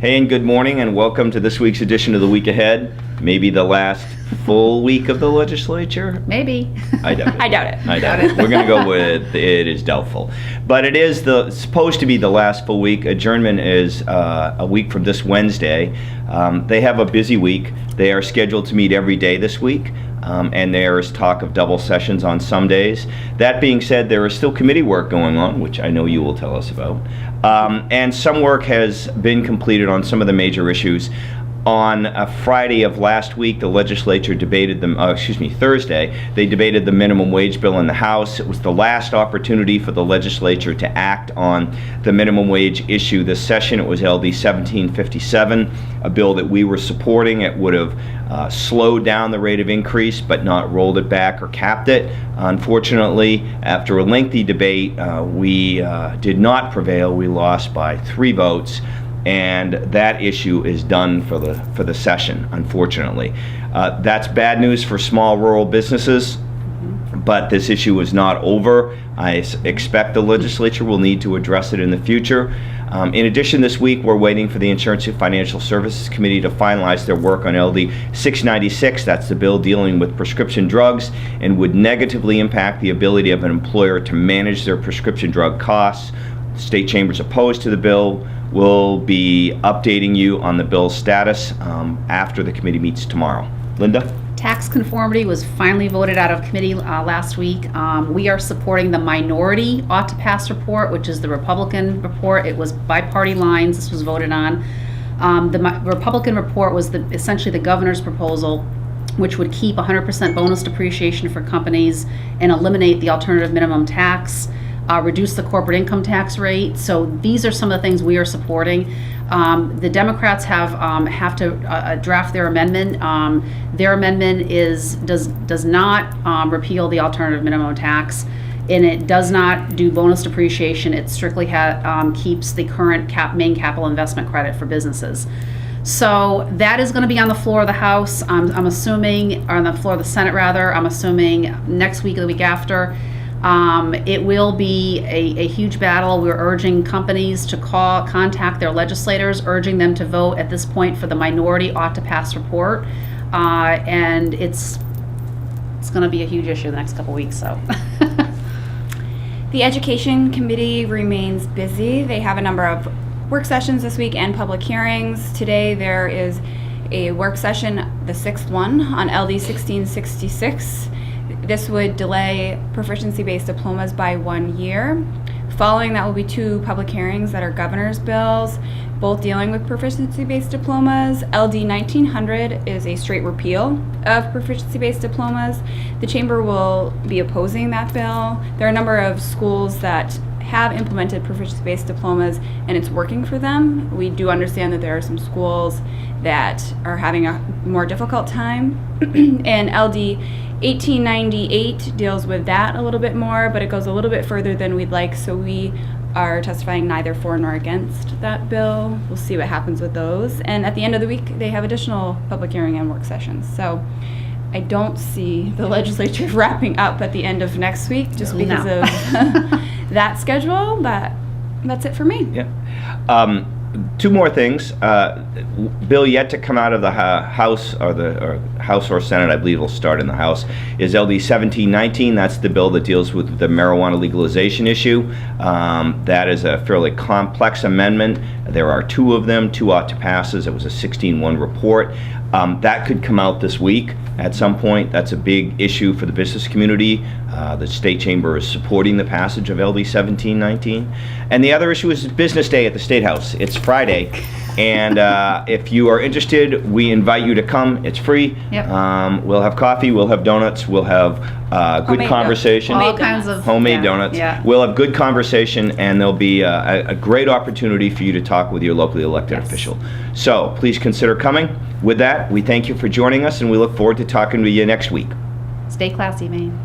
Hey, and good morning, and welcome to this week's edition of The Week Ahead. Maybe the last full week of the legislature? Maybe. I doubt it. I doubt it. I doubt it. We're going to go with it is doubtful. But it is supposed to be the last full week. Adjournment is a week from this Wednesday. They have a busy week. They are scheduled to meet every day this week. And there is talk of double sessions on some days. That being said, there is still committee work going on, which I know you will tell us about. And some work has been completed on some of the major issues. On Friday of last week, the legislature debated Thursday, they debated the minimum wage bill in the House. It was the last opportunity for the legislature to act on the minimum wage issue this session. It was LD 1757, a bill that we were supporting. It would have slowed down the rate of increase, but not rolled it back or capped it. Unfortunately, after a lengthy debate, we did not prevail. We lost by 3 votes. And that issue is done for the session, unfortunately. That's bad news for small rural businesses, but this issue is not over. I expect the legislature will need to address it in the future. In addition, this week we're waiting for the Insurance and Financial Services Committee to finalize their work on LD 696. That's the bill dealing with prescription drugs and would negatively impact the ability of an employer to manage their prescription drug costs. The state chamber's opposed to the bill. We'll be updating you on the bill's status after the committee meets tomorrow. Linda? Tax conformity was finally voted out of committee last week. We are supporting the minority ought to pass report, which is the Republican report. It was by party lines. This was voted on. The Republican report was essentially the governor's proposal, which would keep 100% bonus depreciation for companies and eliminate the alternative minimum tax. Reduce the corporate income tax rate. So these are some of the things we are supporting. The Democrats have to draft their amendment. Their amendment does not repeal the alternative minimum tax, and it does not do bonus depreciation. It strictly keeps the current main capital investment credit for businesses. So that is going to be on the floor of the House. I'm assuming, or on the floor of the Senate rather. I'm assuming next week or the week after. It will be a huge battle. We're urging companies to contact their legislators, urging them to vote at this point for the minority ought to pass report. And it's going to be a huge issue the next couple weeks. So. The Education Committee remains busy. They have a number of work sessions this week and public hearings. Today there is a work session, the 6th one, on LD 1666. This would delay proficiency-based diplomas by 1 year. Following that will be 2 public hearings that are governor's bills, both dealing with proficiency-based diplomas. LD 1900 is a straight repeal of proficiency-based diplomas. The chamber will be opposing that bill. There are a number of schools that have implemented proficiency-based diplomas and it's working for them. We do understand that there are some schools that are having a more difficult time. And LD 1898 deals with that a little bit more, but it goes a little bit further than we'd like, so we are testifying neither for nor against that bill. We'll see what happens with those. And at the end of the week, they have additional public hearing and work sessions. So I don't see the legislature wrapping up at the end of next week just because of that schedule, but that's it for me. Yeah. 2 more things. Bill yet to come out of the House or House or Senate, I believe it'll start in the House, is LD 1719. That's the bill that deals with the marijuana legalization issue. That is a fairly complex amendment. There are 2 of them, 2 ought to passes. It was a 16-1 report. That could come out this week at some point. That's a big issue for the business community. The state chamber is supporting the passage of LD 1719. And the other issue is Business Day at the State House. It's Friday. And if you are interested, we invite you to come. It's free. Yep. We'll have coffee, we'll have donuts, we'll have good Homemade conversation. All kinds of homemade donuts. Yeah. We'll have good conversation, and there'll be a great opportunity for you to talk with your locally elected official. So please consider coming. With that, we thank you for joining us, and we look forward to talking to you next week. Stay classy, Maine.